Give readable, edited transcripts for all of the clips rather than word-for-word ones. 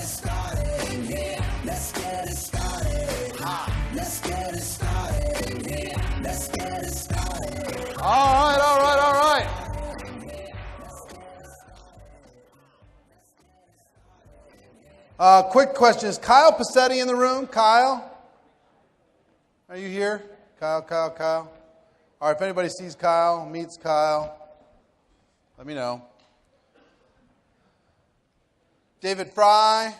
it started in here. Let's get it started. Let's get it started in here. Let's get it started. All right, all right, all right. Quick question. Is Kyle Passetti in the room? Kyle? Are you here? Kyle. All right, if anybody sees Kyle, meets Kyle, let me know. David Fry,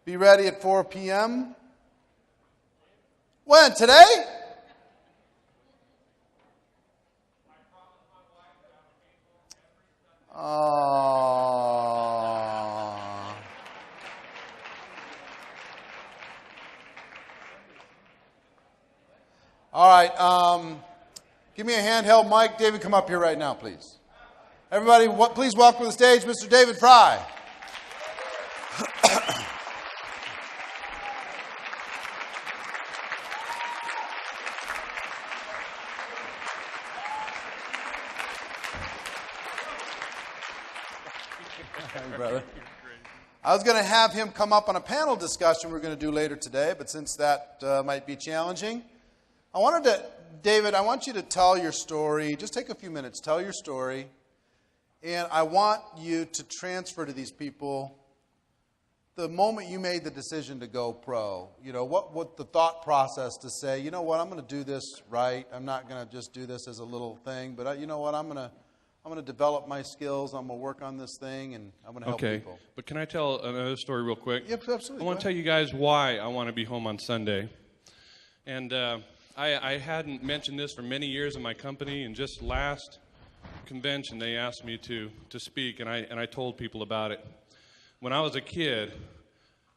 be ready at 4 p.m. When? Today? All right, give me a handheld mic. David, come up here right now, please. Everybody, please welcome to the stage Mr. David Fry. Hey, brother. I was going to have him come up on a panel discussion we're going to do later today, but since that might be challenging, David, I want you to tell your story. Just take a few minutes, tell your story, and I want you to transfer to these people the moment you made the decision to go pro. You know, what the thought process to say, you know what, I'm going to do this right. I'm not going to just do this as a little thing, but you know what, I'm going to develop my skills. I'm going to work on this thing, and I'm going to help people. Okay, but can I tell another story real quick? Yep, absolutely. I want to tell you guys why I want to be home on Sunday. And I hadn't mentioned this for many years in my company, and just last convention they asked me to speak, and I told people about it. When I was a kid,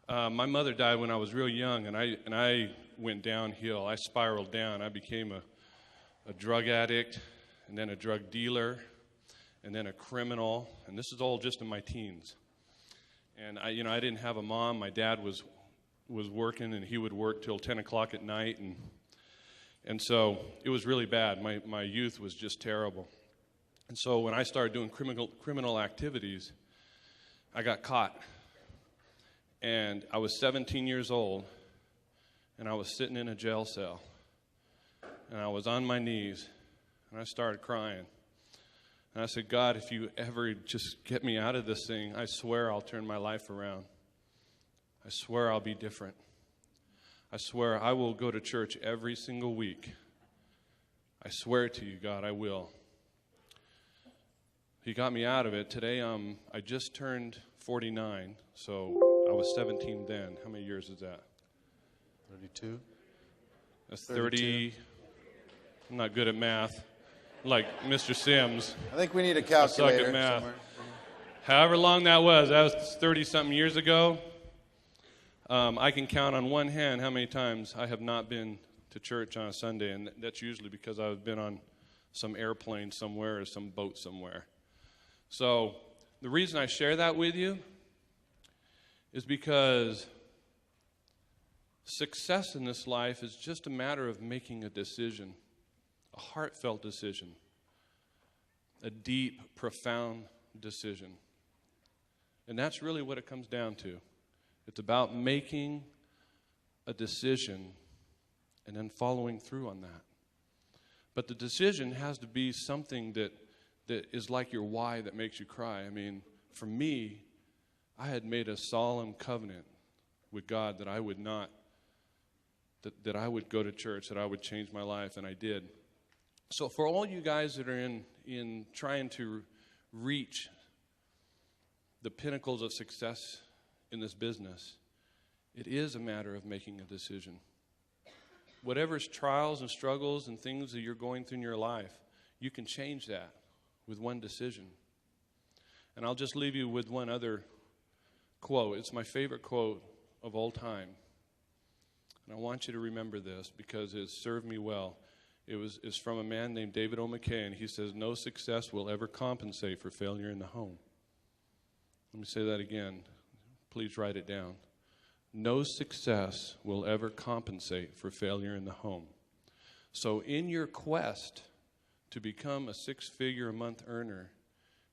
my mother died when I was real young, and I went downhill. I spiraled down. I became a drug addict, and then a drug dealer, and then a criminal, and this is all just in my teens. And I didn't have a mom. My dad was working, and he would work till 10 o'clock at night, and so it was really bad. My youth was just terrible. And so when I started doing criminal activities, I got caught. And I was 17 years old, and I was sitting in a jail cell. And I was on my knees, and I started crying. And I said, God, if you ever just get me out of this thing, I swear I'll turn my life around. I swear I'll be different. I swear I will go to church every single week. I swear to you, God, I will. He got me out of it. Today, I just turned 49, so I was 17 then. How many years is that? 32. That's 30. I'm not good at math. Like Mr. Sims. I think we need a calculator. I suck at math. Somewhere. However long that was 30-something years ago. I can count on one hand how many times I have not been to church on a Sunday, and that's usually because I've been on some airplane somewhere or some boat somewhere. So the reason I share that with you is because success in this life is just a matter of making a decision, a heartfelt decision, a deep, profound decision. And that's really what it comes down to. It's about making a decision and then following through on that. But the decision has to be something that is like your why that makes you cry. I mean, for me, I had made a solemn covenant with God that I would not, that I would go to church, that I would change my life, and I did. So for all you guys that are in trying to reach the pinnacles of success in this business, it is a matter of making a decision. Whatever's trials and struggles and things that you're going through in your life, you can change that with one decision. And I'll just leave you with one other quote. It's my favorite quote of all time. And I want you to remember this because it served me well. It's from a man named David O. McKay, and he says, "No success will ever compensate for failure in the home." Let me say that again. Please write it down. No success will ever compensate for failure in the home. So in your quest to become a 6-figure a month earner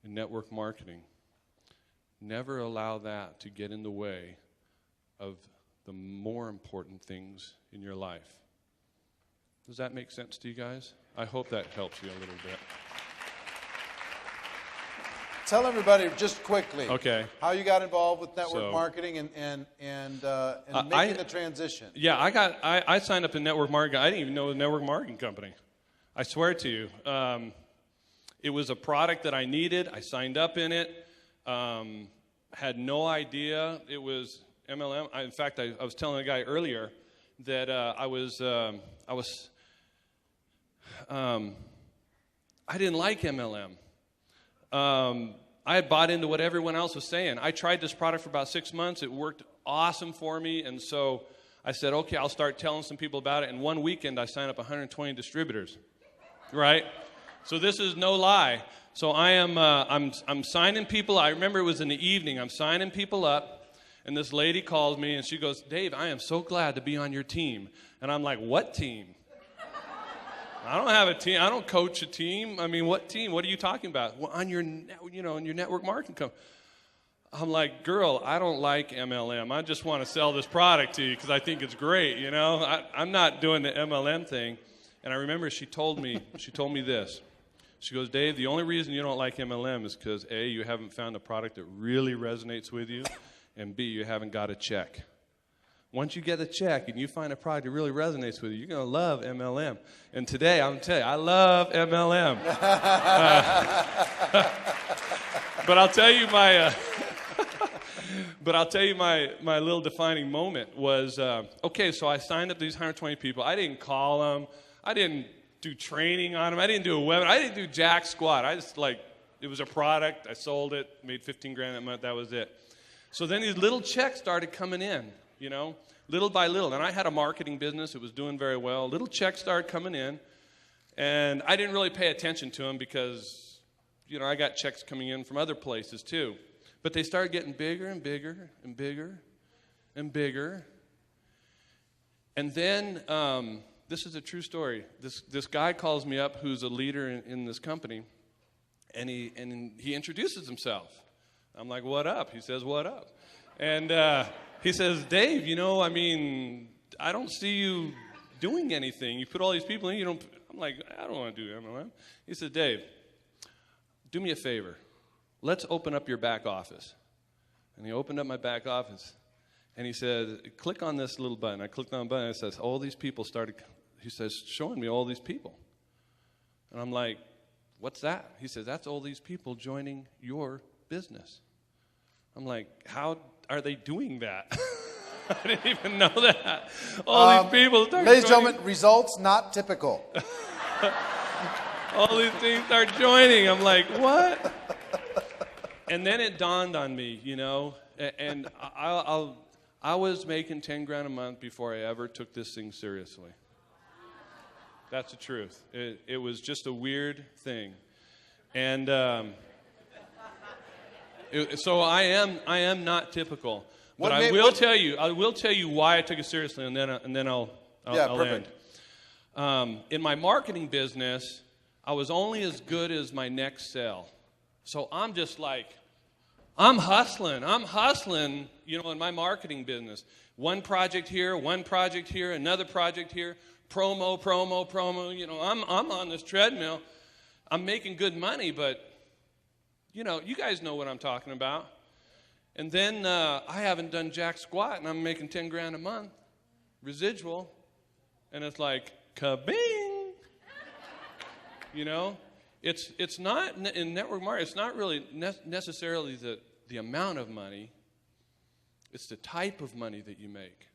in network marketing, Never allow that to get in the way of the more important things in your life. Does that make sense to you guys? I hope that helps you a little bit. Tell everybody just quickly how you got involved with network marketing and making the transition. Yeah, I signed up in network marketing. I didn't even know it was a network marketing company. I swear to you. It was a product that I needed. I signed up in it. Had no idea it was MLM. In fact, I was telling a guy earlier that I didn't like MLM. I had bought into what everyone else was saying. I tried this product for about 6 months. It worked awesome for me, and so I said, okay, I'll start telling some people about it. And one weekend, I signed up 120 distributors, right? So this is no lie. So I'm signing people. I remember it was in the evening. I'm signing people up, and this lady calls me, and she goes, Dave, I am so glad to be on your team. And I'm like, what team? I don't have a team. I don't coach a team. I mean, what team? What are you talking about? Well, on your, on your network marketing company. I'm like, girl, I don't like MLM. I just want to sell this product to you because I think it's great. I'm not doing the MLM thing. And I remember she told me this. She goes, Dave, the only reason you don't like MLM is because A, you haven't found a product that really resonates with you, and B, you haven't got a check. Once you get a check and you find a product that really resonates with you, you're going to love MLM. And today, I'm going to tell you, I love MLM. But I'll tell you my little defining moment was, okay, so I signed up these 120 people. I didn't call them. I didn't do training on them. I didn't do a webinar. I didn't do jack squat. I just it was a product. I sold it, made $15,000 that month. That was it. So then these little checks started coming in. Little by little. And I had a marketing business. It was doing very well. Little checks started coming in. And I didn't really pay attention to them because, I got checks coming in from other places too. But they started getting bigger and bigger and bigger and bigger. And then, this is a true story. This guy calls me up who's a leader in this company. And he introduces himself. I'm like, what up? He says, what up? And he says, Dave, I don't see you doing anything. You put all these people in, I'm like, I don't want to do MLM. He said, Dave, do me a favor. Let's open up your back office. And he opened up my back office. And he said, click on this little button. I clicked on the button, and it says, all these people started, he says, showing me all these people. And I'm like, what's that? He says, that's all these people joining your business. I'm like, how are they doing that? I didn't even know that. All these people start ladies and gentlemen, results not typical. All these things start joining. I'm like, what? And then it dawned on me, and I was making $10,000 a month before I ever took this thing seriously. That's the truth. It was just a weird thing. And so I am not typical. But I will tell you why I took it seriously, and then I'll end. In my marketing business, I was only as good as my next sale. So I'm just like, I'm hustling, in my marketing business. One project here, another project here, promo. I'm on this treadmill. I'm making good money, but, you guys know what I'm talking about. And then I haven't done jack squat, and I'm making $10,000 a month, residual, and it's like, kabing! It's not, in network marketing, it's not really necessarily the amount of money, it's the type of money that you make.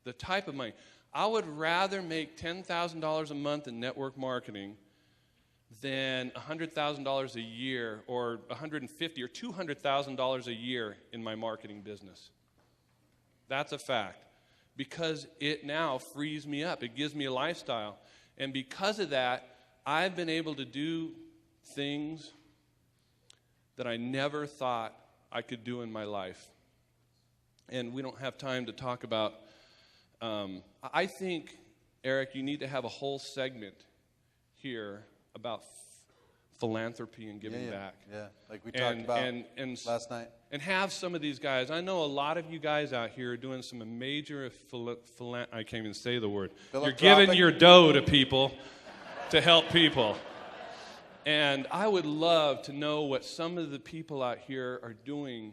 The type of money. I would rather make $10,000 a month in network marketing than $100,000 a year or $150,000 or $200,000 a year in my marketing business. That's a fact. Because it now frees me up. It gives me a lifestyle. And because of that, I've been able to do things that I never thought I could do in my life. And we don't have time to talk about. I think, Eric, you need to have a whole segment here about philanthropy and giving back. Yeah, like we talked about last night. And have some of these guys. I know a lot of you guys out here are doing some major I can't even say the word. You're giving your dough to people to help people. And I would love to know what some of the people out here are doing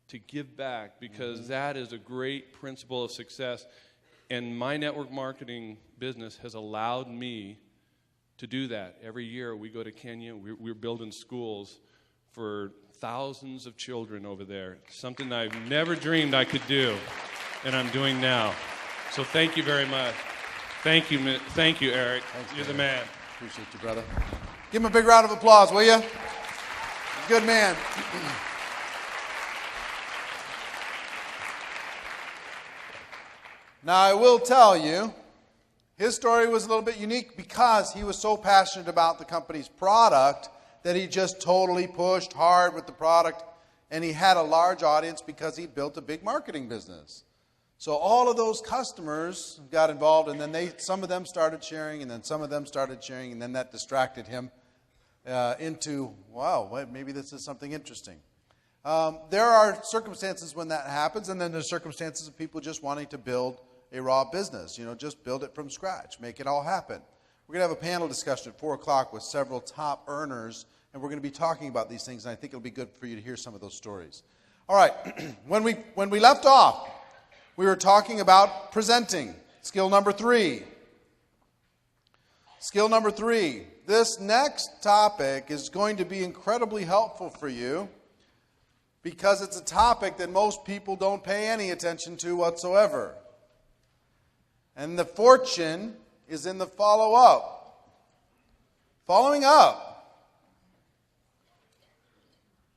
to give back, because that is a great principle of success. And my network marketing business has allowed me to do that. Every year we go to Kenya. We're building schools for thousands of children over there. Something I've never dreamed I could do, and I'm doing now. So thank you very much. Thank you, Eric. Thanks, You're the man. Appreciate you, brother. Give him a big round of applause, will you? Good man. Now, I will tell you, his story was a little bit unique because he was so passionate about the company's product that he just totally pushed hard with the product, and he had a large audience because he built a big marketing business. So all of those customers got involved, and then some of them started sharing, and then some of them started sharing, and then that distracted him into, wow, maybe this is something interesting. There are circumstances when that happens, and then there's circumstances of people just wanting to build a raw business, just build it from scratch, make it all happen. We're going to have a panel discussion at 4 o'clock with several top earners, and we're going to be talking about these things, and I think it'll be good for you to hear some of those stories. All right, when we left off, we were talking about presenting, skill number 3. Skill number 3. This next topic is going to be incredibly helpful for you because it's a topic that most people don't pay any attention to whatsoever. And the fortune is in the follow-up. Following up.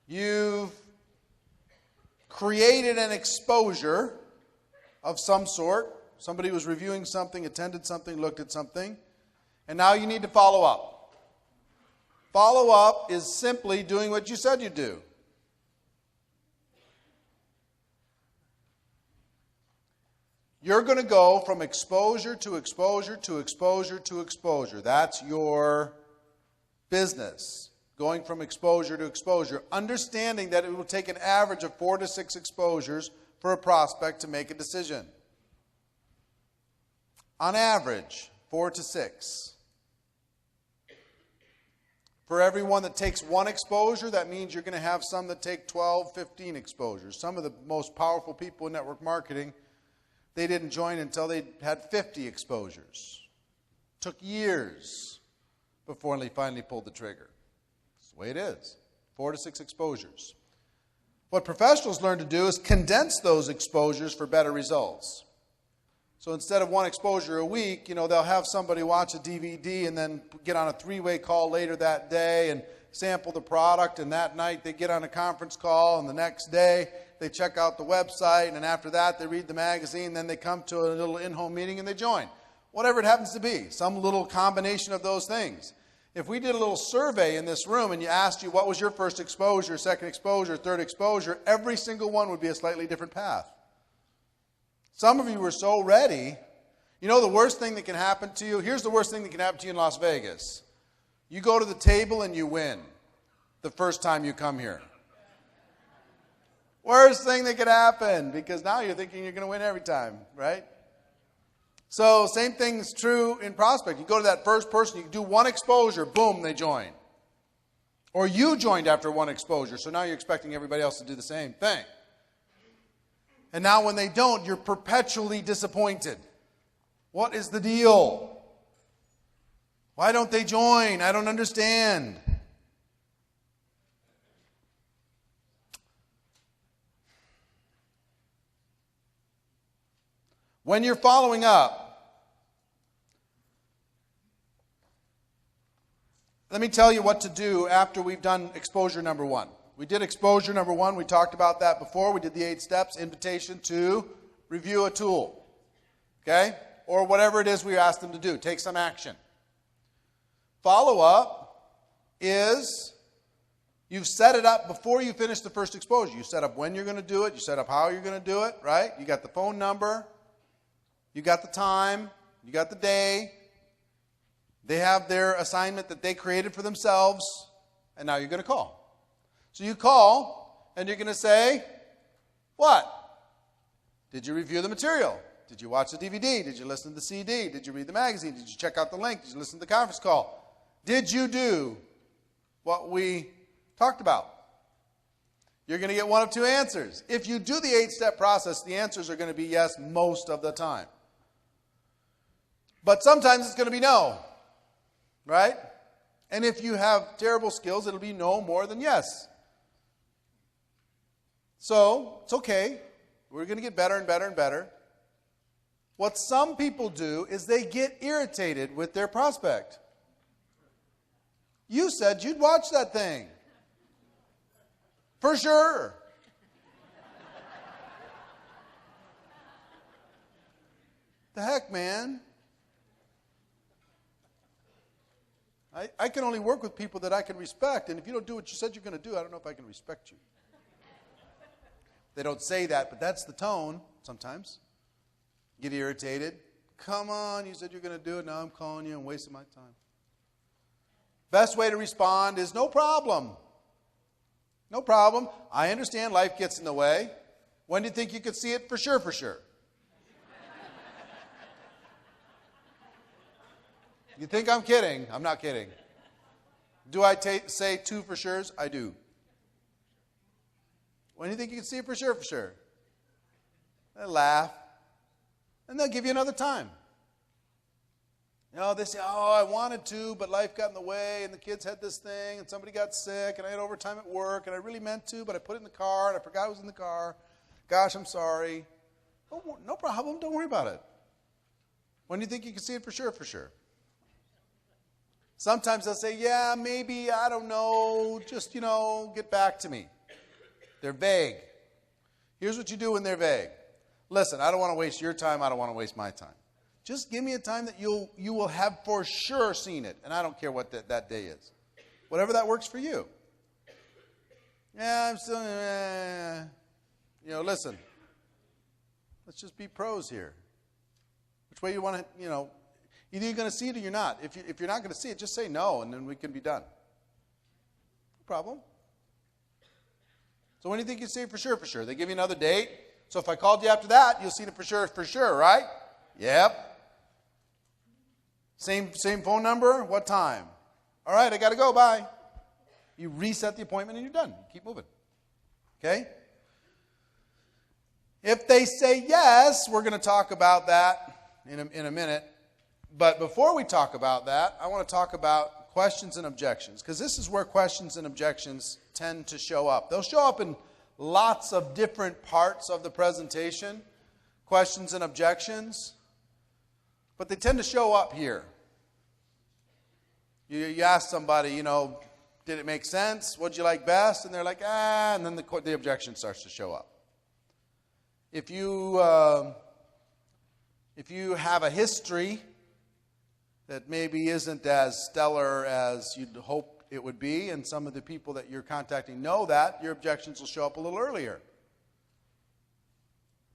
You've created an exposure of some sort. Somebody was reviewing something, attended something, looked at something, and now you need to follow up. Follow up is simply doing what you said you'd do. You're going to go from exposure to exposure to exposure to exposure. That's your business. Going from exposure to exposure. Understanding that it will take an average of 4 to 6 exposures for a prospect to make a decision. On average, 4 to 6. For everyone that takes 1 exposure, that means you're going to have some that take 12, 15 exposures. Some of the most powerful people in network marketing, they didn't join until they had 50 exposures. Took years before they finally pulled the trigger. That's the way it is. 4 to 6 exposures. What professionals learn to do is condense those exposures for better results. So instead of 1 exposure a week, they'll have somebody watch a DVD and then get on a 3-way call later that day and sample the product, and that night they get on a conference call, and the next day they check out the website, and after that they read the magazine, then they come to a little in-home meeting and they join. Whatever it happens to be, some little combination of those things. If we did a little survey in this room and you asked you what was your first exposure, second exposure, third exposure, every single one would be a slightly different path. Some of you were so ready. The worst thing that can happen to you, here's the worst thing that can happen to you in Las Vegas. You go to the table and you win the first time you come here. Worst thing that could happen, because now you're thinking you're going to win every time, right? So same thing's true in prospect. You go to that first person, you do 1 exposure, boom, they join. Or you joined after 1 exposure, so now you're expecting everybody else to do the same thing. And now when they don't, you're perpetually disappointed. What is the deal? Why don't they join? I don't understand. When you're following up, let me tell you what to do after we've done exposure number 1. We did exposure number 1. We talked about that before. We did the 8 steps, invitation to review a tool. Okay? Or whatever it is we asked them to do. Take some action. Follow-up is you've set it up before you finish the first exposure. You set up when you're going to do it. You set up how you're going to do it, right? You got the phone number. You got the time. You got the day. They have their assignment that they created for themselves. And now you're going to call. So you call, and you're going to say, what? Did you review the material? Did you watch the DVD? Did you listen to the CD? Did you read the magazine? Did you check out the link? Did you listen to the conference call? Did you do what we talked about? You're going to get one of two answers. If you do the 8-step process, the answers are going to be yes most of the time. But sometimes it's going to be no, right? And if you have terrible skills, it'll be no more than yes. So, it's okay. We're going to get better and better and better. What some people do is they get irritated with their prospect. You said you'd watch that thing. For sure. The heck, man? I can only work with people that I can respect, and if you don't do what you said you're going to do, I don't know if I can respect you. They don't say that, but that's the tone sometimes. Get irritated. Come on, you said you're going to do it, now I'm calling you and wasting my time. Best way to respond is no problem. No problem. I understand life gets in the way. When do you think you could see it? For sure, for sure. You think I'm kidding? I'm not kidding. Do I say 2 for sures? I do. When do you think you can see it? For sure, for sure. They laugh. And they'll give you another time. You know, they say, oh, I wanted to, but life got in the way, and the kids had this thing, and somebody got sick, and I had overtime at work, and I really meant to, but I put it in the car, and I forgot it was in the car. Gosh, I'm sorry. Oh, no problem. Don't worry about it. When do you think you can see it? For sure, for sure. Sometimes they'll say, yeah, maybe, I don't know, just, get back to me. They're vague. Here's what you do when they're vague. Listen, I don't want to waste your time. I don't want to waste my time. Just give me a time that you will have for sure seen it. And I don't care what that day is. Whatever that works for you. Yeah, I'm still, listen. Let's just be pros here. Which way you want to, either you're going to see it or you're not. If you're not going to see it, just say no, and then we can be done. No problem. So when do you think you see it? For sure, for sure. They give you another date. So if I called you after that, you'll see it for sure, right? Yep. Same phone number? What time? All right, I got to go. Bye. You reset the appointment and you're done. Keep moving. Okay? If they say yes, we're going to talk about that in a minute. But before we talk about that, I want to talk about questions and objections, because this is where questions and objections tend to show up. They'll show up in lots of different parts of the presentation, questions and objections, but they tend to show up here. You ask somebody, did it make sense? What'd you like best? And they're like, and then the objection starts to show up. If you have a history that maybe isn't as stellar as you'd hope it would be, and some of the people that you're contacting know that, your objections will show up a little earlier.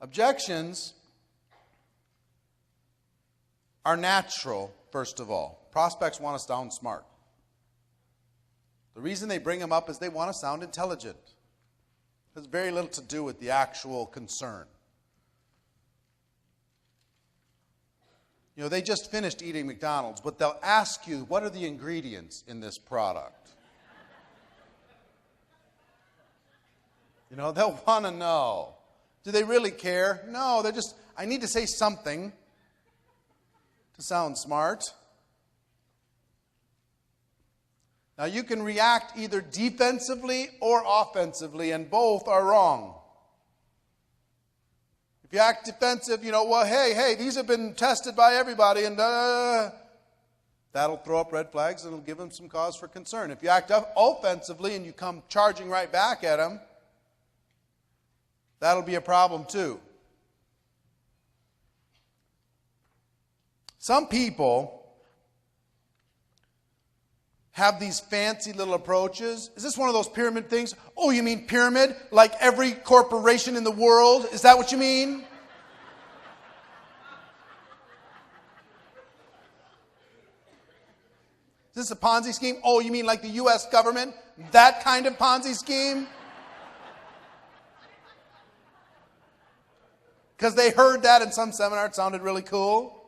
Objections are natural, first of all. Prospects want to sound smart. The reason they bring them up is they want to sound intelligent. It has very little to do with the actual concern. They just finished eating McDonald's, but they'll ask you, what are the ingredients in this product? They'll want to know. Do they really care? No, they're just, I need to say something to sound smart. Now, you can react either defensively or offensively, and both are wrong. If you act defensive, hey, these have been tested by everybody, and that'll throw up red flags and it'll give them some cause for concern. If you act offensively and you come charging right back at them, that'll be a problem too. Some people have these fancy little approaches. Is this one of those pyramid things? Oh, you mean pyramid? Like every corporation in the world? Is that what you mean? Is Is this a Ponzi scheme? Oh, you mean like the U.S. government? That kind of Ponzi scheme? Because they heard that in some seminar. It sounded really cool.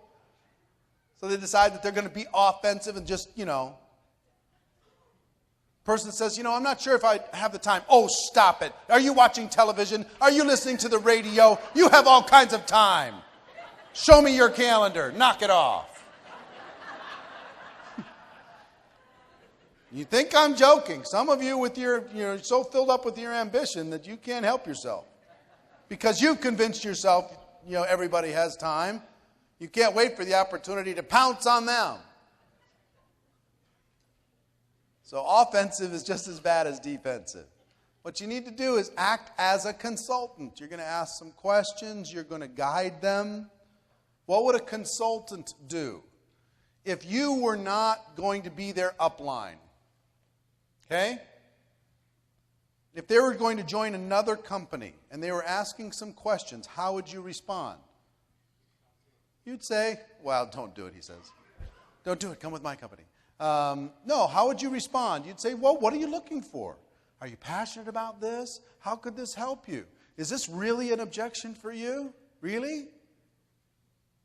So they decide that they're going to be offensive and just, Person says, I'm not sure if I have the time. Oh, stop it. Are you watching television? Are you listening to the radio? You have all kinds of time. Show me your calendar. Knock it off. You think I'm joking. Some of you you're so filled up with your ambition that you can't help yourself. Because you've convinced yourself, everybody has time. You can't wait for the opportunity to pounce on them. So offensive is just as bad as defensive. What you need to do is act as a consultant. You're going to ask some questions. You're going to guide them. What would a consultant do if you were not going to be their upline? Okay? If they were going to join another company and they were asking some questions, how would you respond? You'd say, well, don't do it, he says. Don't do it. Come with my company. No, how would you respond? You'd say, well, what are you looking for? Are you passionate about this? How could this help you? Is this really an objection for you? Really?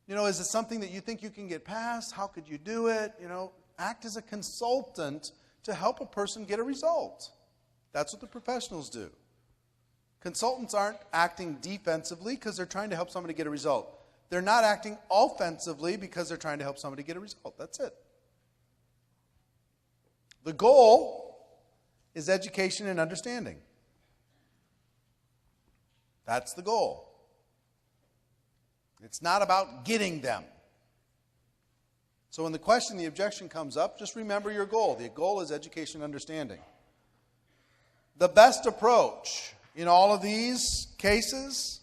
Is it something that you think you can get past? How could you do it? Act as a consultant to help a person get a result. That's what the professionals do. Consultants aren't acting defensively because they're trying to help somebody get a result. They're not acting offensively because they're trying to help somebody get a result. That's it. The goal is education and understanding. That's the goal. It's not about getting them. So when the objection comes up, just remember your goal. The goal is education and understanding. The best approach in all of these cases,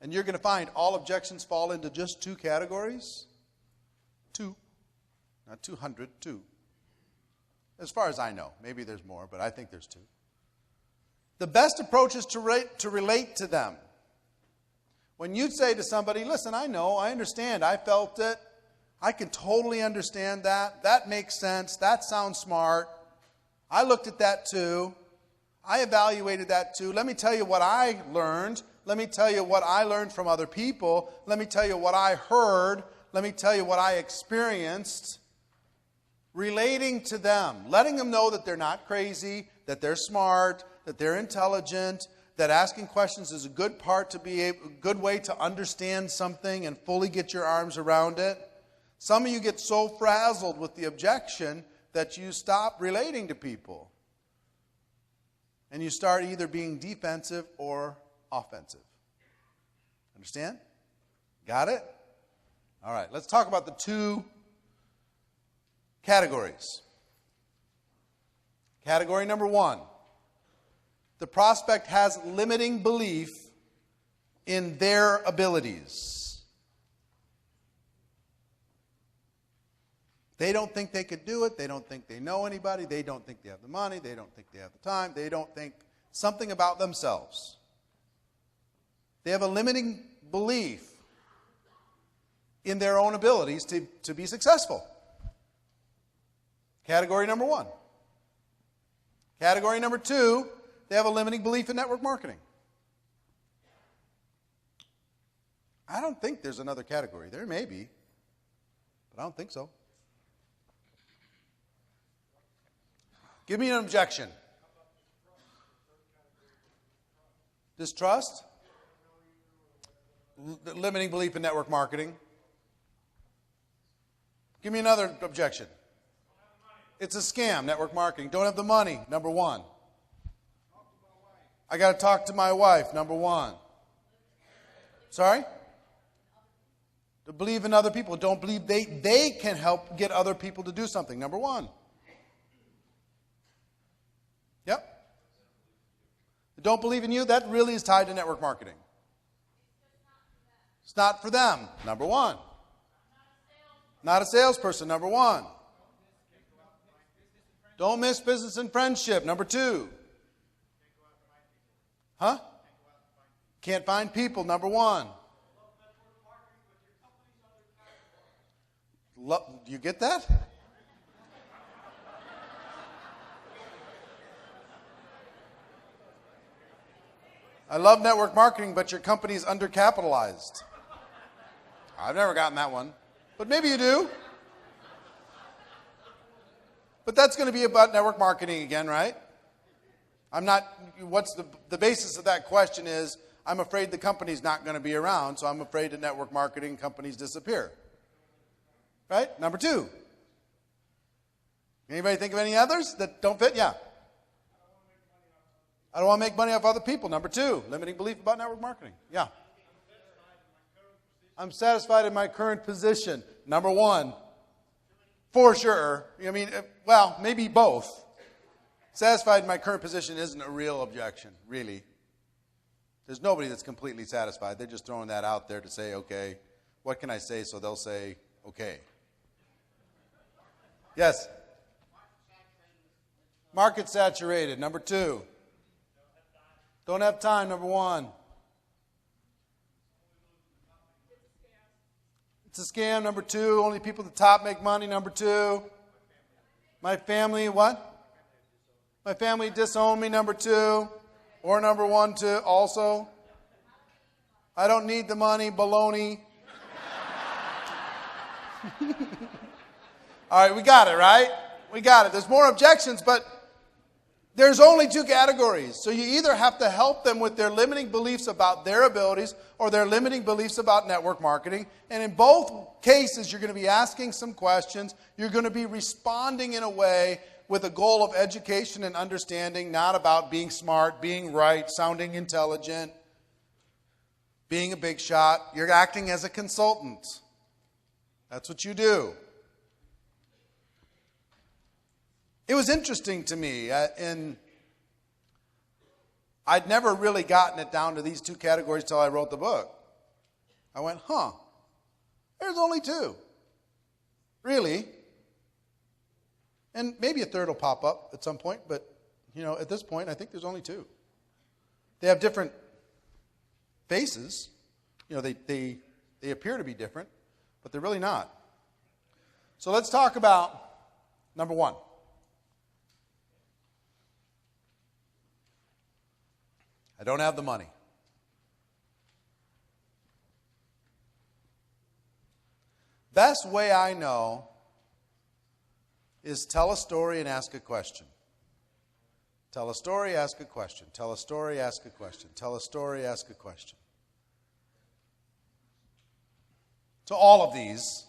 and you're going to find all objections fall into just two categories. Two. Not 200, two. As far as I know. Maybe there's more, but I think there's two. The best approach is to relate to them. When you say to somebody, listen, I know, I understand, I felt it. I can totally understand that. That makes sense. That sounds smart. I looked at that too. I evaluated that too. Let me tell you what I learned. Let me tell you what I learned from other people. Let me tell you what I heard. Let me tell you what I experienced. Relating to them. Letting them know that they're not crazy, that they're smart, that they're intelligent, that asking questions is a good way to understand something and fully get your arms around it. Some of you get so frazzled with the objection that you stop relating to people. And you start either being defensive or offensive. Understand? Got it? All right, let's talk about the two categories. Category number one. The prospect has limiting belief in their abilities. They don't think they could do it. They don't think they know anybody. They don't think they have the money. They don't think they have the time. They don't think something about themselves. They have a limiting belief in their own abilities to be successful. Category number one. Category number two, they have a limiting belief in network marketing. I don't think there's another category. There may be, but I don't think so. Give me an objection. Distrust? Limiting belief in network marketing. Give me another objection. It's a scam, network marketing. Don't have the money, number one. I got to talk to my wife, number one. Sorry? To believe in other people. Don't believe they can help get other people to do something, number one. Yep. Don't believe in you, that really is tied to network marketing. It's not for them, number one. Not a salesperson, number one. Don't miss business and friendship, number two. Huh? Can't find people, number one. You get that? I love network marketing, but your company's undercapitalized. I've never gotten that one, but maybe you do. But that's going to be about network marketing again, right? What's the basis of that question is, I'm afraid the company's not going to be around, so I'm afraid that network marketing companies disappear. Right? Number 2. Anybody think of any others that don't fit? Yeah. I don't want to make money off other people. Number 2, limiting belief about network marketing. Yeah. I'm satisfied in my current position. Number 1. For sure. I mean, well, maybe both. Satisfied in my current position isn't a real objection, really. There's nobody that's completely satisfied. They're just throwing that out there to say, okay, what can I say? So they'll say, okay. Yes? Market saturated. Number 2. Don't have time. Number 1. It's a scam. Number 2. Only people at the top make money. Number 2. My family, what? My family disowned me. Number 2. Or number 1, too, also. I don't need the money. Baloney. All right, we got it, right? We got it. There's more objections, but there's only 2 categories. So you either have to help them with their limiting beliefs about their abilities or their limiting beliefs about network marketing. And in both cases, you're going to be asking some questions. You're going to be responding in a way with a goal of education and understanding, not about being smart, being right, sounding intelligent, being a big shot. You're acting as a consultant. That's what you do. It was interesting to me, and I'd never really gotten it down to these 2 categories till I wrote the book. I went, there's only 2. Really? And maybe a third will pop up at some point, but at this point, I think there's only 2. They have different faces. They appear to be different, but they're really not. So let's talk about number 1. I don't have the money. Best way I know is tell a story and ask a question. Tell a story, ask a question. Tell a story, ask a question. Tell a story, ask a question. To all of these,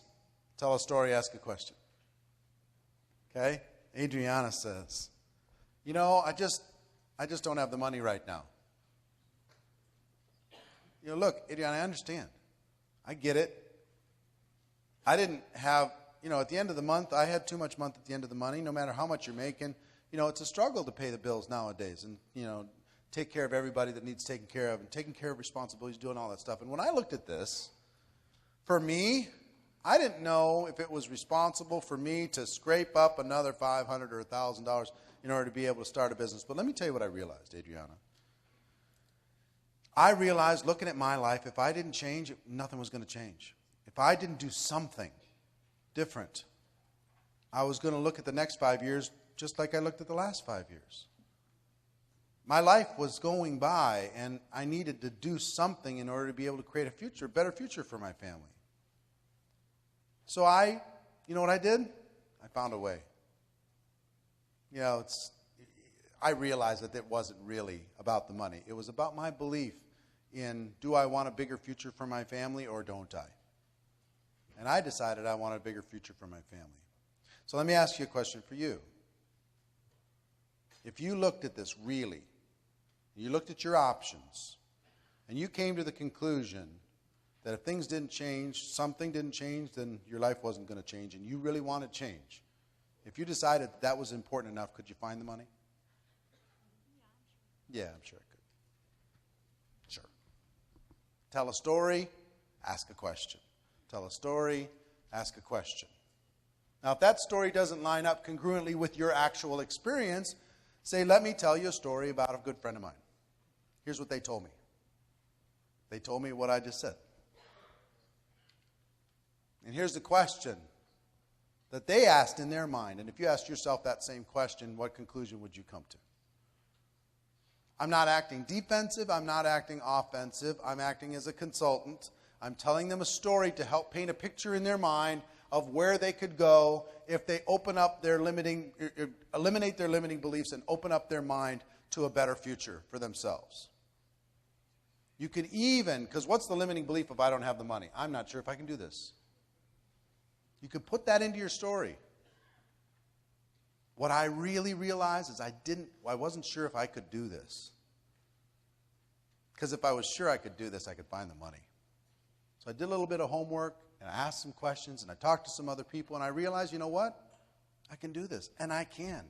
tell a story, ask a question. Okay? Adriana says, I just don't have the money right now. Look, Adriana, I understand. I get it. I didn't have, at the end of the month, I had too much month at the end of the money, no matter how much you're making. It's a struggle to pay the bills nowadays and, take care of everybody that needs taken care of and taking care of responsibilities, doing all that stuff. And when I looked at this, for me, I didn't know if it was responsible for me to scrape up another $500 or $1,000 in order to be able to start a business. But let me tell you what I realized, Adriana. I realized looking at my life, if I didn't change, nothing was going to change. If I didn't do something different, I was going to look at the next 5 years just like I looked at the last 5 years. My life was going by, and I needed to do something in order to be able to create a better future for my family. So you know what I did? I found a way. I realized that it wasn't really about the money. It was about my belief in, do I want a bigger future for my family or don't I? And I decided I wanted a bigger future for my family. So let me ask you a question for you. If you looked at this really, you looked at your options, and you came to the conclusion that if things didn't change, something didn't change, then your life wasn't going to change, and you really wanted change. If you decided that was important enough, could you find the money? Yeah, I'm sure I could. Sure. Tell a story, ask a question. Tell a story, ask a question. Now, if that story doesn't line up congruently with your actual experience, say, let me tell you a story about a good friend of mine. Here's what they told me. They told me what I just said. And here's the question that they asked in their mind. And if you asked yourself that same question, what conclusion would you come to? I'm not acting defensive. I'm not acting offensive. I'm acting as a consultant. I'm telling them a story to help paint a picture in their mind of where they could go if they eliminate their limiting beliefs and open up their mind to a better future for themselves. You could even, because what's the limiting belief if I don't have the money? I'm not sure if I can do this. You could put that into your story. What I really realized is I wasn't sure if I could do this. Because if I was sure I could do this, I could find the money. So I did a little bit of homework, and I asked some questions, and I talked to some other people, and I realized, you know what? I can do this, and I can.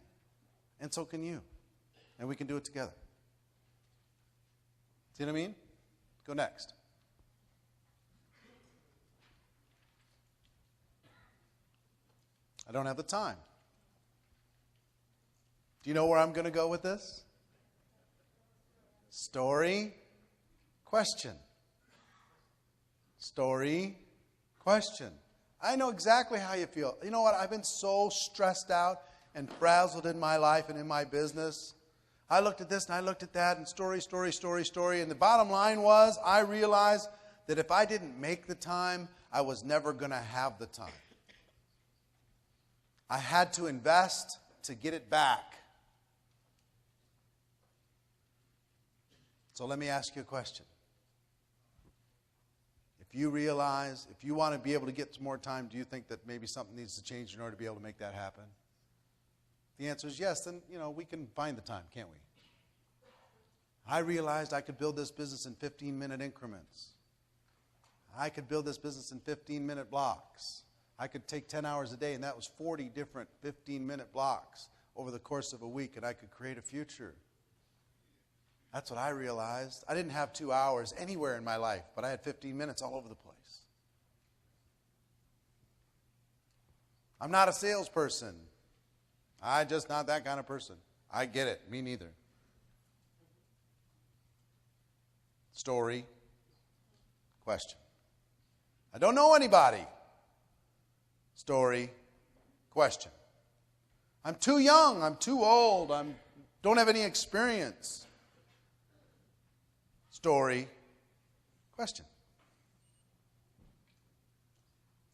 And so can you. And we can do it together. See what I mean? Go next. I don't have the time. Do you know where I'm going to go with this? Story, question. Story, question. I know exactly how you feel. You know what? I've been so stressed out and frazzled in my life and in my business. I looked at this and I looked at that and story. And the bottom line was I realized that if I didn't make the time, I was never going to have the time. I had to invest to get it back. So let me ask you a question. If you want to be able to get some more time, do you think that maybe something needs to change in order to be able to make that happen? The answer is yes, then, we can find the time, can't we? I realized I could build this business in 15-minute increments. I could build this business in 15-minute blocks. I could take 10 hours a day, and that was 40 different 15-minute blocks over the course of a week, and I could create a future. That's what I realized. I didn't have 2 hours anywhere in my life, but I had 15 minutes all over the place. I'm not a salesperson. I'm just not that kind of person. I get it. Me neither. Story, question. I don't know anybody. Story, question. I'm too young. I'm too old. I don't have any experience. Story, question.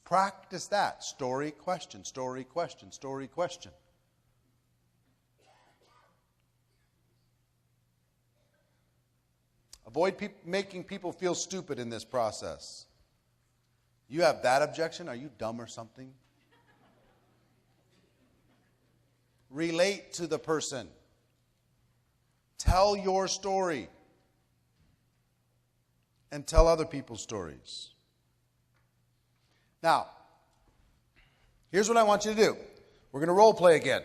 Practice that. Story, question, story, question, story, question. Avoid making people feel stupid in this process. You have that objection? Are you dumb or something? Relate to the person. Tell your story. And tell other people's stories. Now, here's what I want you to do. We're going to role play again.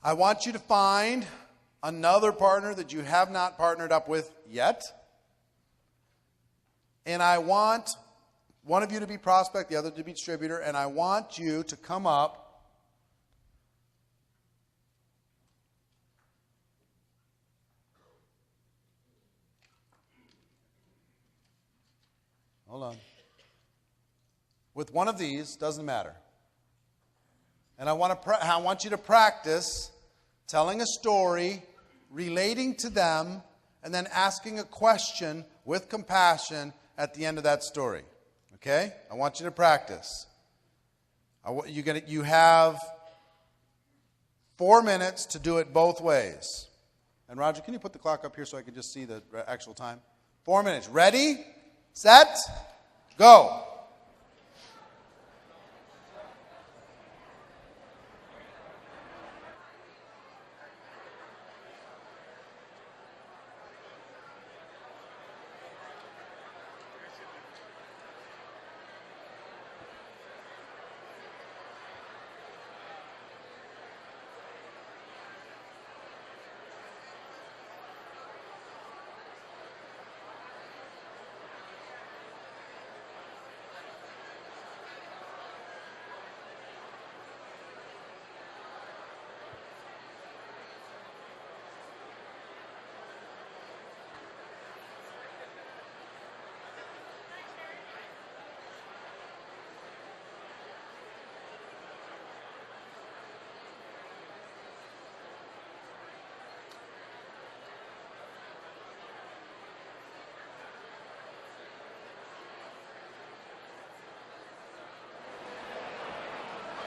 I want you to find another partner that you have not partnered up with yet. And I want one of you to be prospect, the other to be distributor, and I want you to come up with one of these, doesn't matter. And I want you to practice telling a story, relating to them, and then asking a question with compassion at the end of that story. Okay? I want you to practice. You have 4 minutes to do it both ways. And Roger, can you put the clock up here so I can just see the actual time? 4 minutes. Ready, set, go.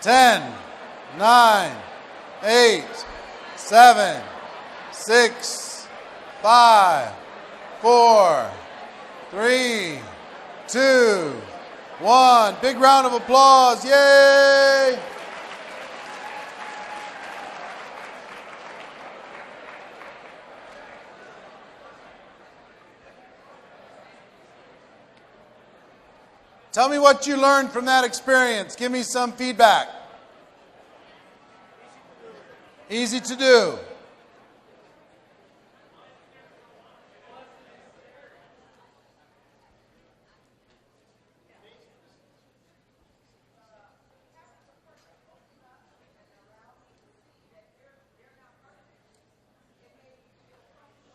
10, 9, 8, 7, 6, 5, 4, 3, 2, 1. Big round of applause. Yay! Tell me what you learned from that experience. Give me some feedback. Easy to do.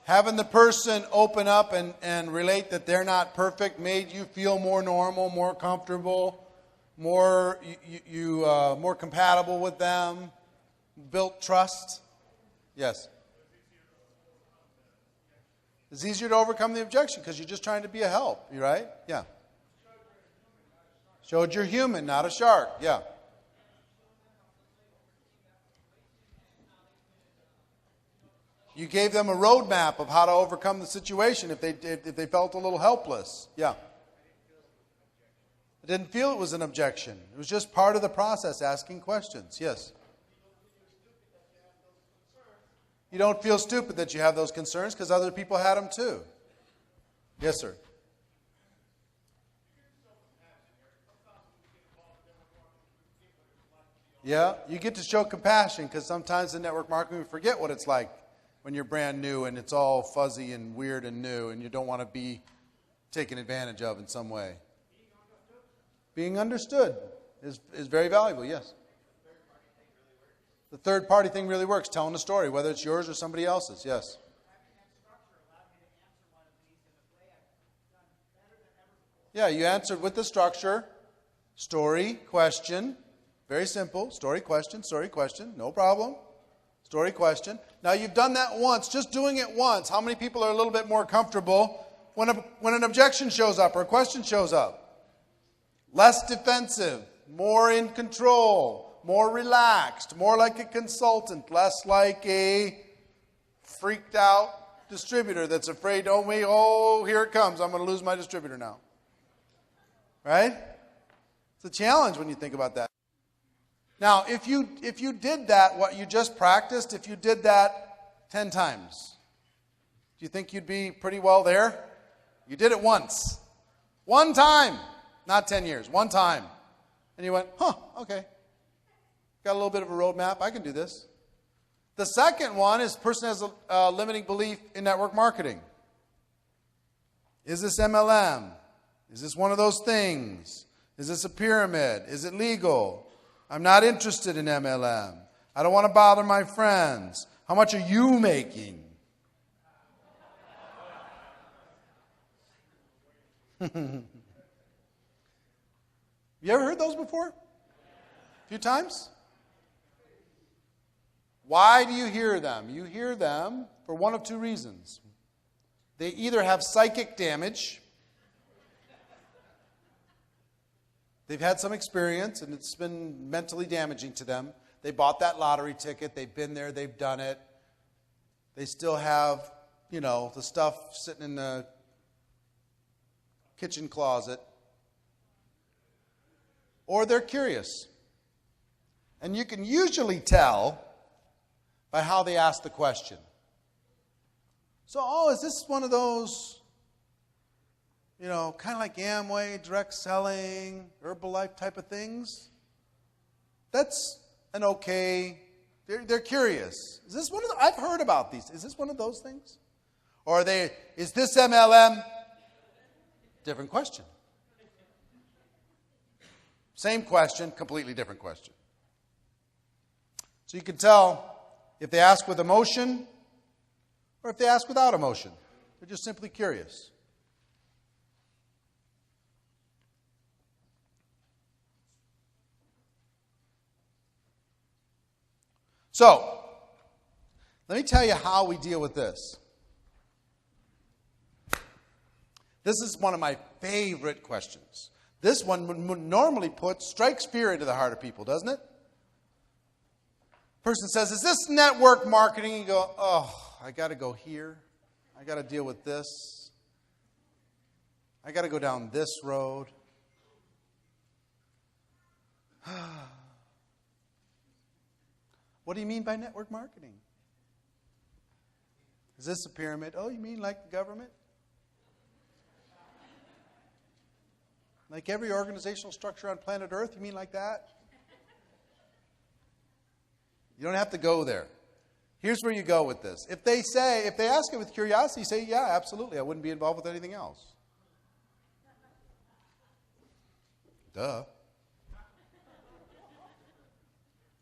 Having the person open up and relate that they're not perfect made you feel more normal, more comfortable, more more compatible with them, built trust. Yes. It's easier to overcome the objection because you're just trying to be a help, you right? Yeah. Showed you're human, not a shark. Yeah. You gave them a roadmap of how to overcome the situation if they felt a little helpless. Yeah. I didn't feel it was an objection. It was just part of the process, asking questions. Yes. You don't feel stupid that you have those concerns because other people had them too. Yes, sir. Yeah, you get to show compassion because sometimes in network marketing we forget what it's like when you're brand new and it's all fuzzy and weird and new and you don't want to be taken advantage of in some way. Being understood is very valuable, yes. The third party thing really works, telling a story, whether it's yours or somebody else's, yes. Yeah, you answered with the structure, story, question, very simple, story, question, no problem. Story, question. Now, you've done that once. Just doing it once. How many people are a little bit more comfortable when an objection shows up or a question shows up? Less defensive, more in control, more relaxed, more like a consultant, less like a freaked out distributor that's afraid, oh, here it comes. I'm going to lose my distributor now. Right? It's a challenge when you think about that. Now, if you did that, what you just practiced, if you did that 10 times, do you think you'd be pretty well there? You did it once. One time. Not 10 years. One time. And you went, okay. Got a little bit of a roadmap. I can do this. The second one is person has a limiting belief in network marketing. Is this MLM? Is this one of those things? Is this a pyramid? Is it legal? I'm not interested in MLM. I don't want to bother my friends. How much are you making? You ever heard those before? A few times? Why do you hear them? You hear them for one of two reasons. They either have psychic damage. They've had some experience, and it's been mentally damaging to them. They bought that lottery ticket. They've been there. They've done it. They still have, the stuff sitting in the kitchen closet. Or they're curious. And you can usually tell by how they ask the question. So, is this one of those... kind of like Amway, direct selling, Herbalife type of things. That's an okay, they're curious. Is this one of I've heard about these. Is this one of those things? Or is this MLM? Different question. Same question, completely different question. So you can tell if they ask with emotion or if they ask without emotion. They're just simply curious. So, let me tell you how we deal with this. This is one of my favorite questions. This one would normally strikes fear into the heart of people, doesn't it? Person says, is this network marketing? You go, oh, I got to go here. I got to deal with this. I got to go down this road. What do you mean by network marketing? Is this a pyramid? Oh, you mean like the government? Like every organizational structure on planet Earth? You mean like that? You don't have to go there. Here's where you go with this. If they ask it with curiosity, say, yeah, absolutely. I wouldn't be involved with anything else. Duh.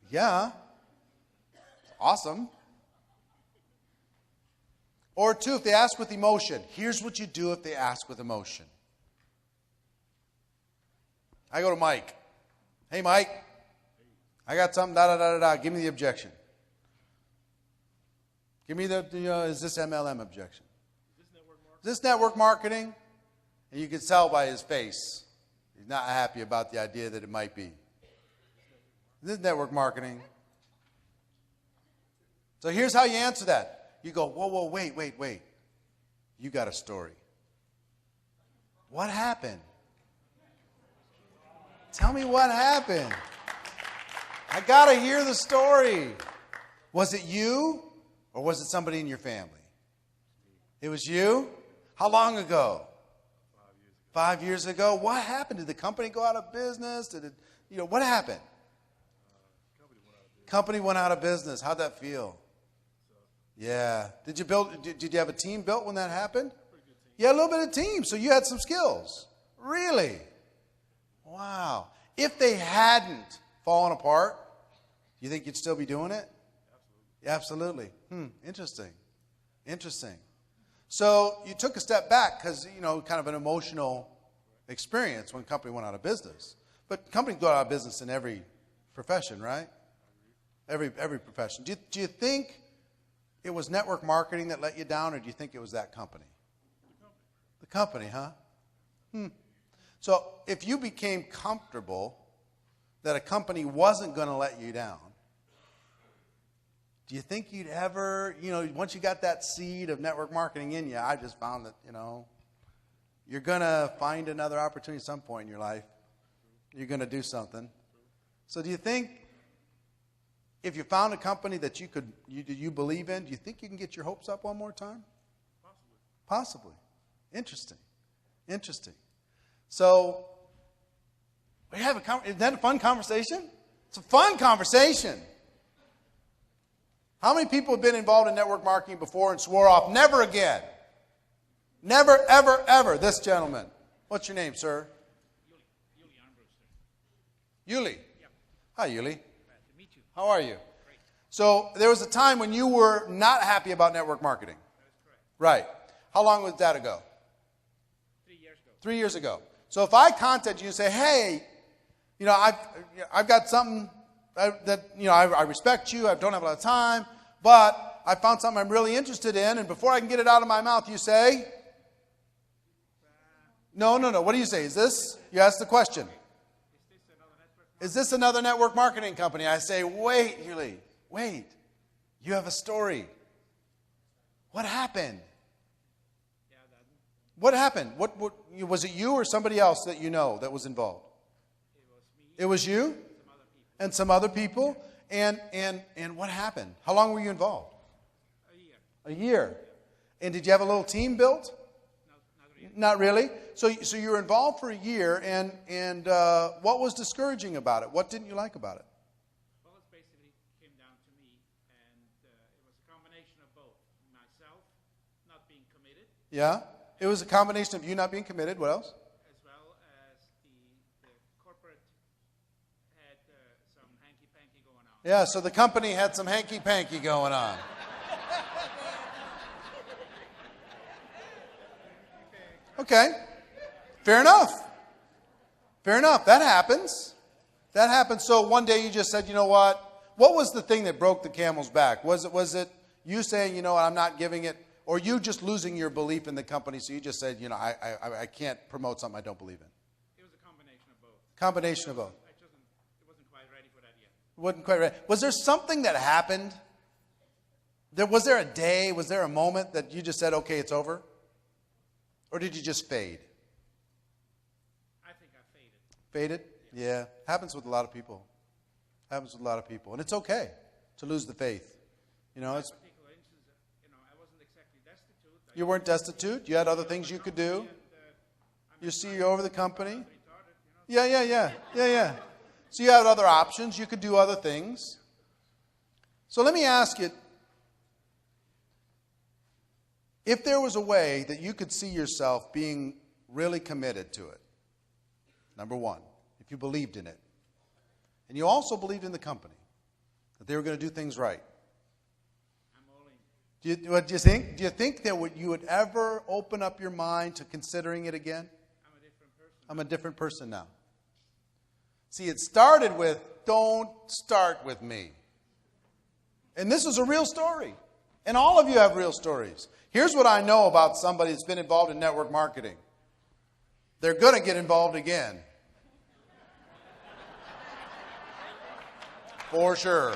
Yeah. Awesome. Or two, if they ask with emotion. Here's what you do if they ask with emotion. I go to Mike. Hey, Mike. I got something, da-da-da-da-da. Give me the objection. Give me is this MLM objection? Is this network marketing? And you can tell by his face. He's not happy about the idea that it might be. Is this network marketing? So here's how you answer that. You go, whoa, wait. You got a story. What happened? Tell me what happened. I got to hear the story. Was it you or was it somebody in your family? It was you? How long ago? 5 years ago. What happened? Did the company go out of business? Did it, what happened? Company went out of business. How'd that feel? Yeah. Did you have a team built when that happened? Yeah, a little bit of team. So you had some skills. Really? Wow. If they hadn't fallen apart, you think you'd still be doing it? Absolutely. Interesting. So you took a step back because, kind of an emotional experience when a company went out of business. But companies go out of business in every profession, right? Every profession. Do you think it was network marketing that let you down, or do you think it was that company? The company, huh? So if you became comfortable that a company wasn't going to let you down, do you think you'd ever, once you got that seed of network marketing in you, I just found that, you're going to find another opportunity at some point in your life. You're going to do something. So do you think if you found a company that you believe in, do you think you can get your hopes up one more time? Possibly. Interesting. So, isn't that a fun conversation? It's a fun conversation. How many people have been involved in network marketing before and swore off, never again? Never, ever, ever. This gentleman. What's your name, sir? Yuli. Yep. Hi, Yuli. Glad to meet you. How are you? Great. So there was a time when you were not happy about network marketing. That is correct. Right. How long was that ago? 3 years ago. 3 years ago. So if I contact you and say, hey, I've got something that I respect you, I don't have a lot of time, but I found something I'm really interested in, and before I can get it out of my mouth, you say, no. What do you say? You ask the question. Is this another network marketing company? I say, wait, Yuli, wait. You have a story. What happened? What happened? What was it you or somebody else that you know that was involved? It was you and some other people. And what happened? How long were you involved? A year. And did you have a little team built? Not really. So you were involved for a year, and what was discouraging about it? What didn't you like about it? Well, it basically came down to me, and it was a combination of both. Myself not being committed. Yeah. It was a combination of you not being committed. What else? As well as the corporate had some hanky-panky going on. Yeah, so the company had some hanky-panky going on. Okay. Fair enough. That happens. So one day you just said, you know what? What was the thing that broke the camel's back? Was it you saying, I'm not giving it, or you just losing your belief in the company, so you just said, I can't promote something I don't believe in? It was a combination of both. Combination of both. It wasn't quite ready for that yet. Wasn't quite right. Was there something that happened? Was there a day, was there a moment that you just said, okay, it's over? Or did you just fade? I think I faded. Faded? Yeah. Happens with a lot of people. Happens with a lot of people. And it's okay to lose the faith. You know, it's... Particular instance, I wasn't exactly destitute. You weren't destitute. You had other things you could do. You see over the company. Yeah. So you had other options. You could do other things. So let me ask you, if there was a way that you could see yourself being really committed to it, number one, if you believed in it, and you also believed in the company, that they were going to do things right. I'm all in. What do you think? Do you think that you would ever open up your mind to considering it again? I'm a different person. I'm a different person now. See, it started with, don't start with me. And this is a real story. And all of you have real stories. Here's what I know about somebody that's been involved in network marketing. They're going to get involved again. For sure.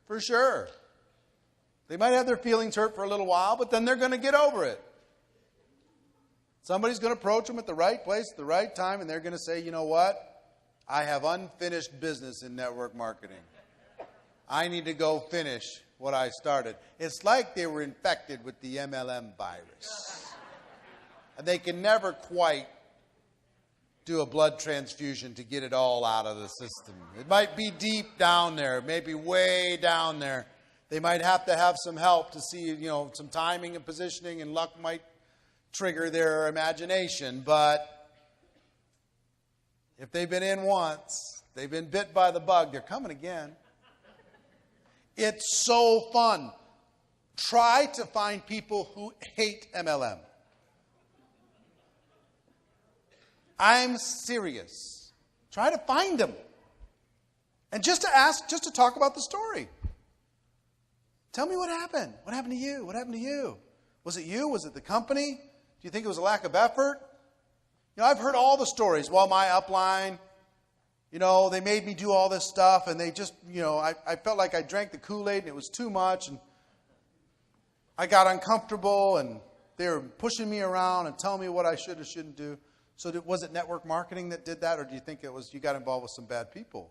For sure. They might have their feelings hurt for a little while, but then they're going to get over it. Somebody's going to approach them at the right place at the right time, and they're going to say, you know what? I have unfinished business in network marketing. I need to go finish what I started. It's like they were infected with the MLM virus. And they can never quite do a blood transfusion to get it all out of the system. It might be deep down there. It may be way down there. They might have to have some help to see, some timing and positioning, and luck might trigger their imagination. But if they've been in once, they've been bit by the bug, they're coming again. It's so fun. Try to find people who hate MLM. I'm serious. Try to find them. And just to talk about the story. Tell me what happened. What happened to you? What happened to you? Was it you? Was it the company? Do you think it was a lack of effort? I've heard all the stories. Well, my upline, they made me do all this stuff, and they just, I felt like I drank the Kool-Aid and it was too much, and I got uncomfortable, and they were pushing me around and telling me what I should or shouldn't do. So was it network marketing that did that, or do you think it was you got involved with some bad people?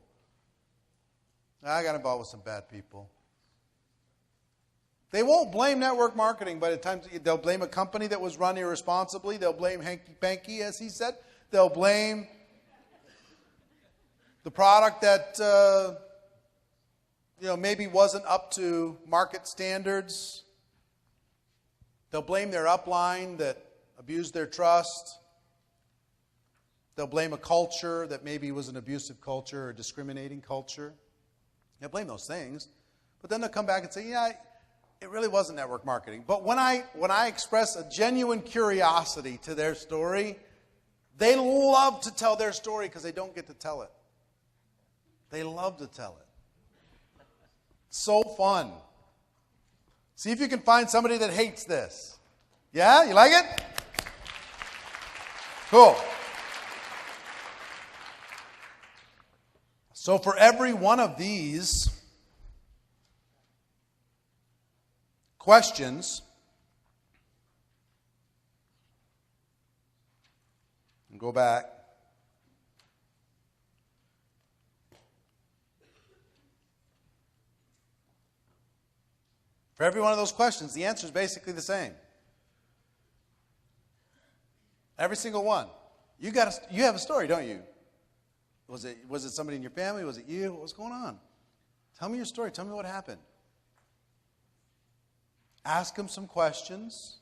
I got involved with some bad people. They won't blame network marketing, but at times they'll blame a company that was run irresponsibly. They'll blame hanky-panky, as he said. They'll blame the product that maybe wasn't up to market standards. They'll blame their upline that abused their trust. They'll blame a culture that maybe was an abusive culture or discriminating culture. They'll blame those things. But then they'll come back and say, it really wasn't network marketing. But when I express a genuine curiosity to their story, they love to tell their story because they don't get to tell it. They love to tell it. So fun. See if you can find somebody that hates this. Yeah? You like it? Cool. So for every one of these questions, and go back. For every one of those questions, the answer is basically the same. Every single one. You have a story, don't you? Was it somebody in your family? Was it you? What was going on? Tell me your story. Tell me what happened. Ask them some questions.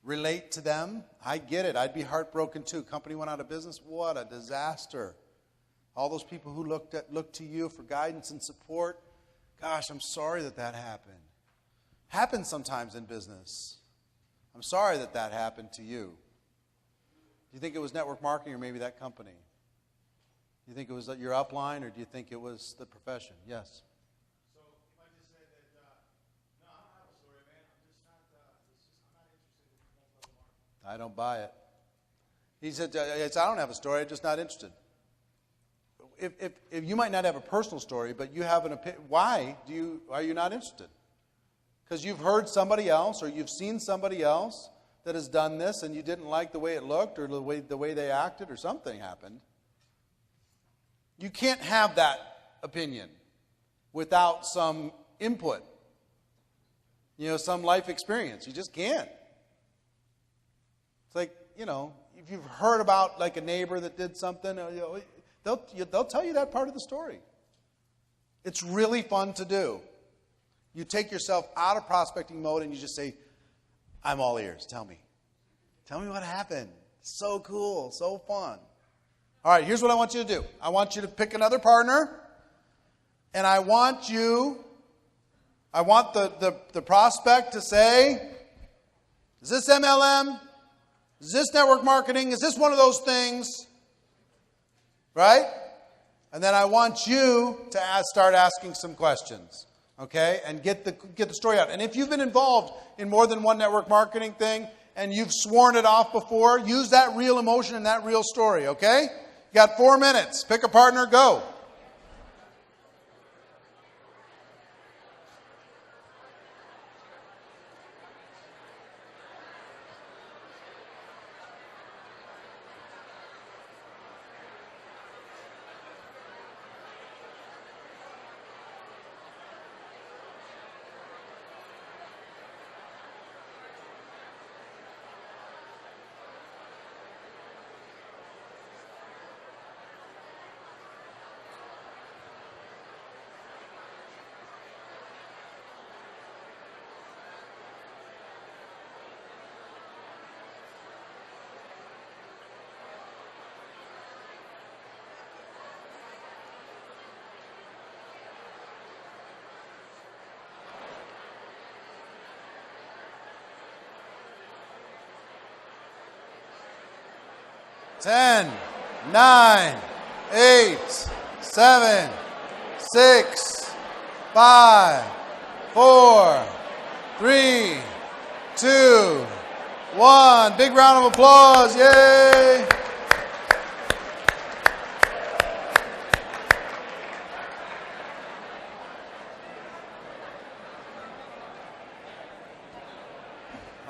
Relate to them. I get it. I'd be heartbroken too. Company went out of business. What a disaster. All those people who looked to you for guidance and support. Gosh, I'm sorry that happened. Happens sometimes in business. I'm sorry that happened to you. Do you think it was network marketing or maybe that company? Do you think it was your upline, or do you think it was the profession? Yes. So if I just said that, no, I don't have a story, man. I'm not interested in multi-level marketing. I don't buy it. He said, I don't have a story. I'm just not interested. if you might not have a personal story, but you have an opinion, why are you not interested? Because you've heard somebody else or you've seen somebody else that has done this and you didn't like the way it looked or the way they acted or something happened. You can't have that opinion without some input, some life experience. You just can't. It's like, if you've heard about like a neighbor that did something, they'll tell you that part of the story. It's really fun to do. You take yourself out of prospecting mode and you just say, I'm all ears. Tell me. Tell me what happened. So cool. So fun. All right, here's what I want you to do. I want you to pick another partner. And I want the prospect to say, is this MLM? Is this network marketing? Is this one of those things? Right? And then I want you to start asking some questions. Okay, and get the story out. And if you've been involved in more than one network marketing thing and you've sworn it off before, use that real emotion and that real story, okay? You got 4 minutes. Pick a partner, go. Ten, 9, 8, 7, 6, 5, 4, 3, 2, 1. Big round of applause. Yay!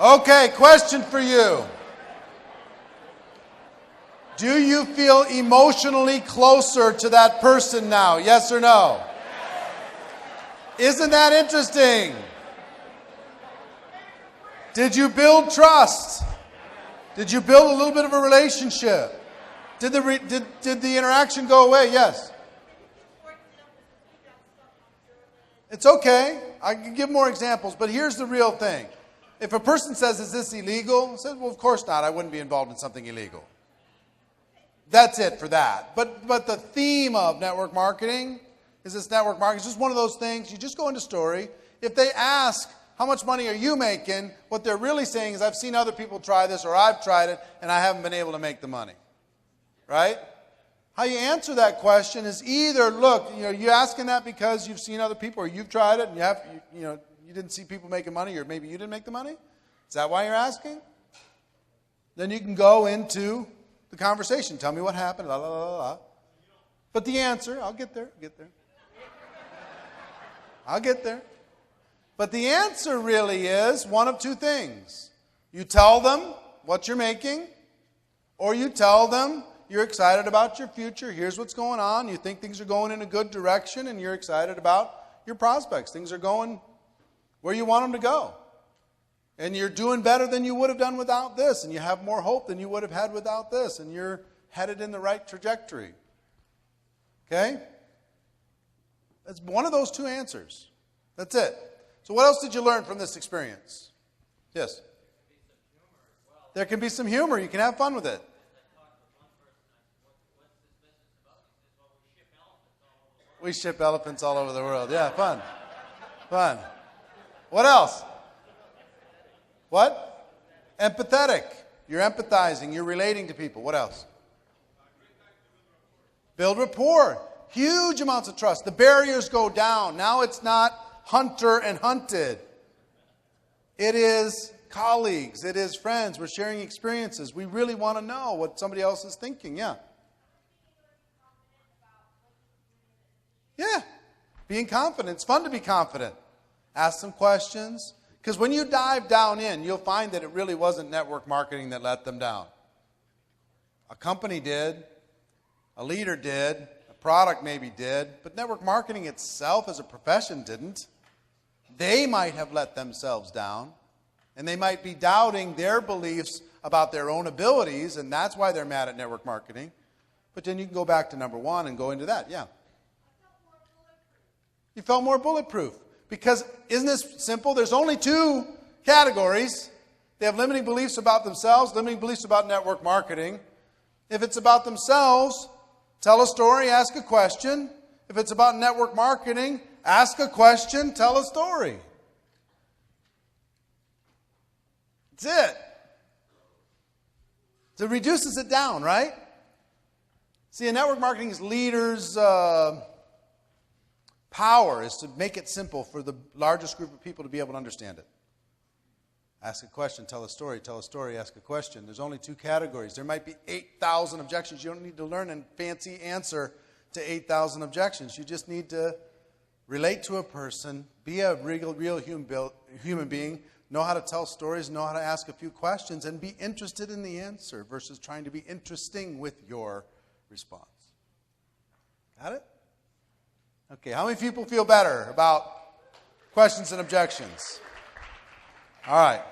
Okay, question for you. Do you feel emotionally closer to that person now? Yes or no? Isn't that interesting? Did you build trust? Did you build a little bit of a relationship? Did the interaction go away? Yes. It's okay. I can give more examples, but here's the real thing. If a person says, is this illegal? I said, well, of course not. I wouldn't be involved in something illegal. That's it for that. But the theme of network marketing is this network marketing. It's just one of those things. You just go into story. If they ask, how much money are you making? What they're really saying is, I've seen other people try this or I've tried it and I haven't been able to make the money. Right? How you answer that question is either, look, you asking that because you've seen other people or you've tried it and you didn't see people making money or maybe you didn't make the money? Is that why you're asking? Then you can go into the conversation. Tell me what happened. La, la, la, la. But the answer, I'll get there. But the answer really is one of two things. You tell them what you're making, or you tell them you're excited about your future. Here's what's going on. You think things are going in a good direction, and you're excited about your prospects. Things are going where you want them to go. And you're doing better than you would have done without this. And you have more hope than you would have had without this. And you're headed in the right trajectory. Okay? That's one of those two answers. That's it. So what else did you learn from this experience? Yes? There can be some humor. You can have fun with it. We ship elephants all over the world. Yeah, fun. Fun. What else? What? Empathetic. You're empathizing. You're relating to people. What else? Build rapport. Huge amounts of trust. The barriers go down. Now it's not hunter and hunted. It is colleagues. It is friends. We're sharing experiences. We really want to know what somebody else is thinking. Yeah. Being confident. It's fun to be confident. Ask some questions. Because when you dive down in, you'll find that it really wasn't network marketing that let them down. A company did. A leader did. A product maybe did. But network marketing itself as a profession didn't. They might have let themselves down. And they might be doubting their beliefs about their own abilities, and that's why they're mad at network marketing. But then you can go back to number one and go into that. Yeah. You felt more bulletproof. Because isn't this simple? There's only two categories. They have limiting beliefs about themselves, limiting beliefs about network marketing. If it's about themselves, tell a story, ask a question. If it's about network marketing, ask a question, tell a story. That's it. So it reduces it down, right? See, in network marketing's leaders' power is to make it simple for the largest group of people to be able to understand it. Ask a question, tell a story, ask a question. There's only two categories. There might be 8,000 objections. You don't need to learn a fancy answer to 8,000 objections. You just need to relate to a person, be a real human being, know how to tell stories, know how to ask a few questions, and be interested in the answer versus trying to be interesting with your response. Got it? Okay, how many people feel better about questions and objections? All right.